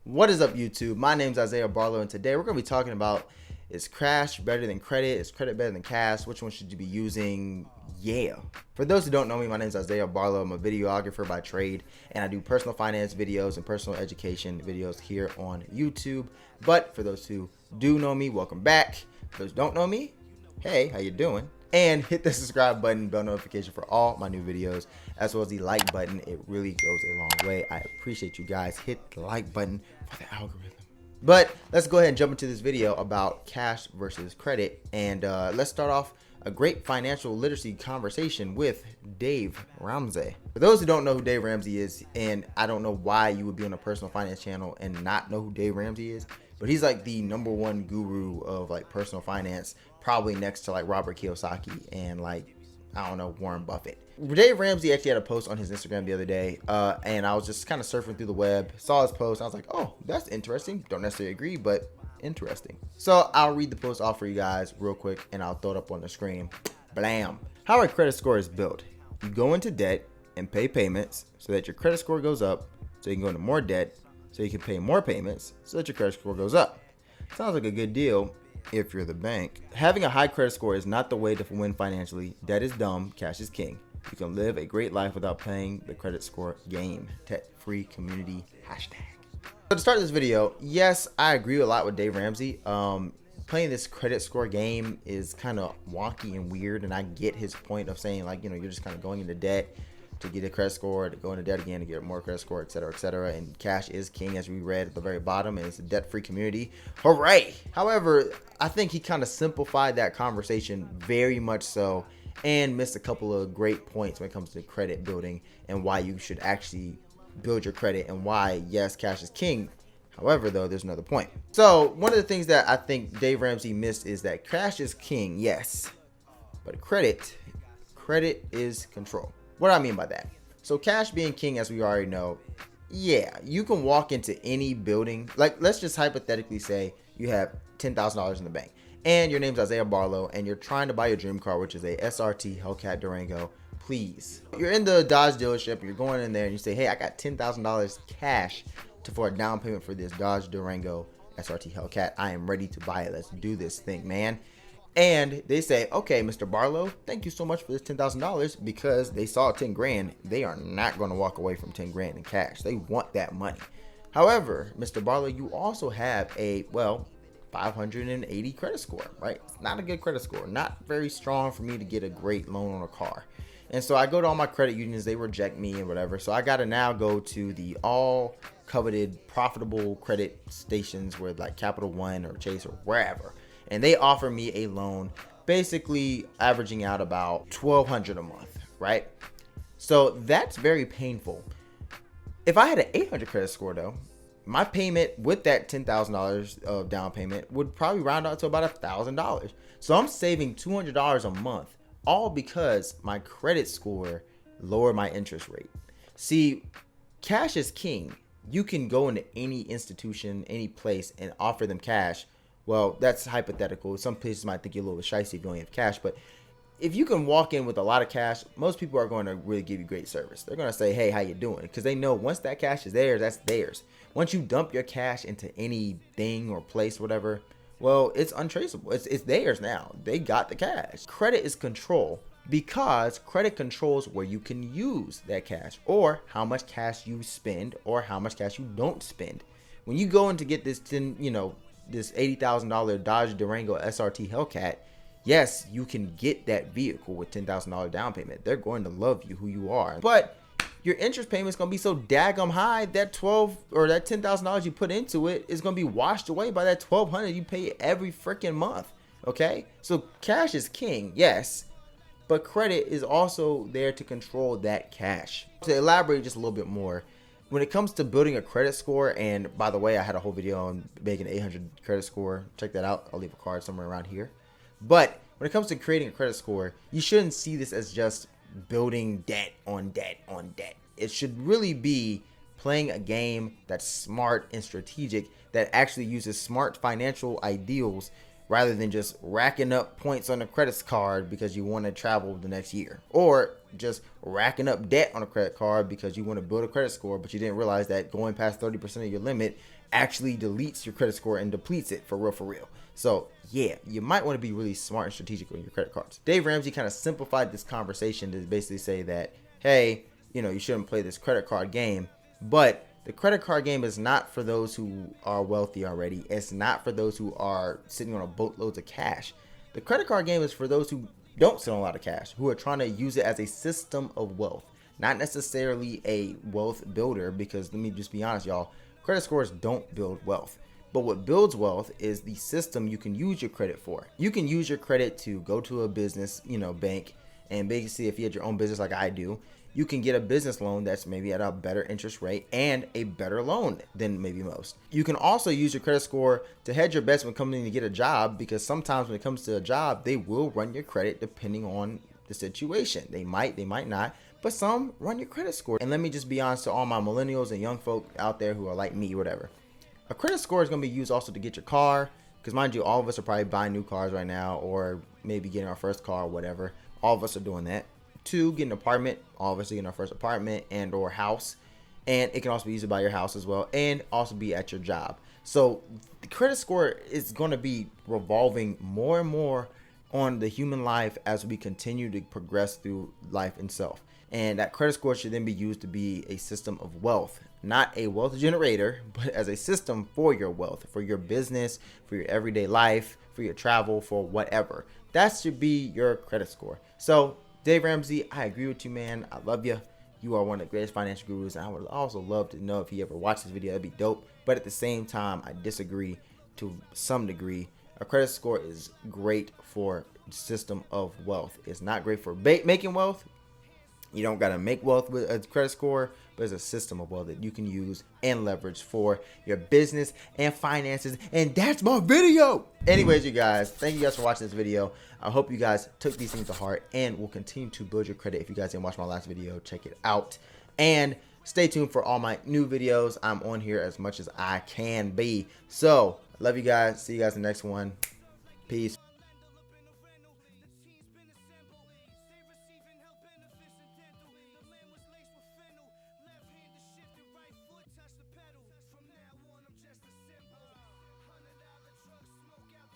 What is up, YouTube? My name is Isaiah Barlow, and today we're going to be talking about, is cash better than credit? Is credit better than cash? Which one should you be using? Yeah. For those who don't know me, my name is Isaiah Barlow. I'm a videographer by trade, and I do personal finance videos and personal education videos here on YouTube. But for those who do know me, welcome back. For those who don't know me, hey, how you doing? And hit the subscribe button, bell notification for all my new videos, as well as the like button. It really goes a long way. I appreciate you guys. Hit the like button for the algorithm. But let's go ahead and jump into this video about cash versus credit. And let's start off a great financial literacy conversation with Dave Ramsey. For those who don't know who Dave Ramsey is, and I don't know why you would be on a personal finance channel and not know who Dave Ramsey is, but he's like the #1 guru of like personal finance, probably next to like Robert Kiyosaki and like, I don't know, Warren Buffett. Dave Ramsey actually had a post on his Instagram the other day, and I was just kind of surfing through the web, saw his post, and I was like, oh, that's interesting. Don't necessarily agree, but interesting. So I'll read the post off for you guys real quick, and I'll throw it up on the screen. Blam. How a credit score is built. You go into debt and pay payments so that your credit score goes up, so you can go into more debt, so you can pay more payments so that your credit score goes up. Sounds like a good deal if you're the bank. Having a high credit score is not the way to win financially. Debt is dumb, cash is king. You can live a great life without playing the credit score game. Tech-free community hashtag. So to start this video, yes, I agree a lot with Dave Ramsey. Playing this credit score game is kind of wonky and weird, and I get his point of saying, like, you know, you're just kind of going into debt to get a credit score, to go into debt again to get more credit score, etc., and cash is king, as we read at the very bottom, and it's a debt-free community. Hooray! However, I think he kind of simplified that conversation very much so, and missed a couple of great points when it comes to credit building and why you should actually build your credit, and why, yes, cash is king. However, though, there's another point. So one of the things that I think Dave Ramsey missed is that cash is king, yes, but credit is control. What do I mean by that? So cash being king, as we already know, yeah, you can walk into any building. Like, let's just hypothetically say you have $10,000 in the bank, and your name's Isaiah Barlow, and you're trying to buy your dream car, which is a SRT Hellcat Durango. Please, you're in the Dodge dealership, you're going in there, and you say, hey, I got $10,000 cash for a down payment for this Dodge Durango SRT Hellcat. I am ready to buy it. Let's do this thing, man. And they say, okay, Mr. Barlow, thank you so much for this $10,000, because they saw 10 grand. They are not going to walk away from 10 grand in cash. They want that money. However, Mr. Barlow, you also have a, well, 580 credit score, right? It's not a good credit score. Not very strong for me to get a great loan on a car. And so I go to all my credit unions. They reject me and whatever. So I got to now go to the all coveted profitable credit stations where like Capital One or Chase or wherever. And they offer me a loan basically averaging out about $1,200 a month, right? So that's very painful. If I had an 800 credit score though, my payment with that $10,000 of down payment would probably round out to about $1,000. So I'm saving $200 a month, all because my credit score lowered my interest rate. See, cash is king. You can go into any institution, any place, and offer them cash. Well, that's hypothetical. Some places might think you're a little shicey if you only have cash, but if you can walk in with a lot of cash, most people are going to really give you great service. They're going to say, hey, how you doing? Because they know once that cash is theirs, that's theirs. Once you dump your cash into any thing or place, whatever, well, it's untraceable. It's theirs now. They got the cash. Credit is control, because credit controls where you can use that cash, or how much cash you spend, or how much cash you don't spend. When you go in to get this this $80,000 Dodge Durango SRT Hellcat, yes, you can get that vehicle with $10,000 down payment. They're going to love you who you are, but your interest payment is going to be so daggum high that that $10,000 you put into it is going to be washed away by that $1,200 you pay every freaking month. Okay, so cash is king, yes, but credit is also there to control that cash. To elaborate just a little bit more, when it comes to building a credit score, and by the way, I had a whole video on making an 800 credit score. Check that out. I'll leave a card somewhere around here. But when it comes to creating a credit score, you shouldn't see this as just building debt on debt on debt. It should really be playing a game that's smart and strategic, that actually uses smart financial ideals rather than just racking up points on a credit card because you want to travel the next year, or just racking up debt on a credit card because you want to build a credit score, but you didn't realize that going past 30% of your limit actually deletes your credit score and depletes it for real. So yeah, you might want to be really smart and strategic on your credit cards. Dave Ramsey kind of simplified this conversation to basically say that, hey, you shouldn't play this credit card game, but the credit card game is not for those who are wealthy already. It's not for those who are sitting on a boatloads of cash. The credit card game is for those who don't sit on a lot of cash, who are trying to use it as a system of wealth, not necessarily a wealth builder, because let me just be honest, y'all, credit scores don't build wealth. But what builds wealth is the system you can use your credit for. You can use your credit to go to a business, bank, and basically if you had your own business like I do, you can get a business loan that's maybe at a better interest rate and a better loan than maybe most. You can also use your credit score to hedge your bets when coming to get a job, because sometimes when it comes to a job, they will run your credit depending on the situation. They might not, but some run your credit score. And let me just be honest to all my millennials and young folk out there who are like me, whatever. A credit score is going to be used also to get your car, because mind you, all of us are probably buying new cars right now, or maybe getting our first car or whatever. All of us are doing that. 2, get an apartment. All of us are getting our first apartment and or house. And it can also be used to buy your house as well, and also be at your job. So the credit score is going to be revolving more and more on the human life as we continue to progress through life itself. And that credit score should then be used to be a system of wealth, not a wealth generator, but as a system for your wealth, for your business, for your everyday life, for your travel, for whatever. That should be your credit score. So Dave Ramsey, I agree with you, man. I love you. You are one of the greatest financial gurus, and I would also love to know if you ever watch this video. That'd be dope. But at the same time, I disagree to some degree. A credit score is great for system of wealth. It's not great for making wealth. You don't got to make wealth with a credit score, but it's a system of wealth that you can use and leverage for your business and finances. And that's my video. Anyways, you guys, thank you guys for watching this video. I hope you guys took these things to heart and will continue to build your credit. If you guys didn't watch my last video, check it out. And stay tuned for all my new videos. I'm on here as much as I can be. So, I love you guys. See you guys in the next one. Peace.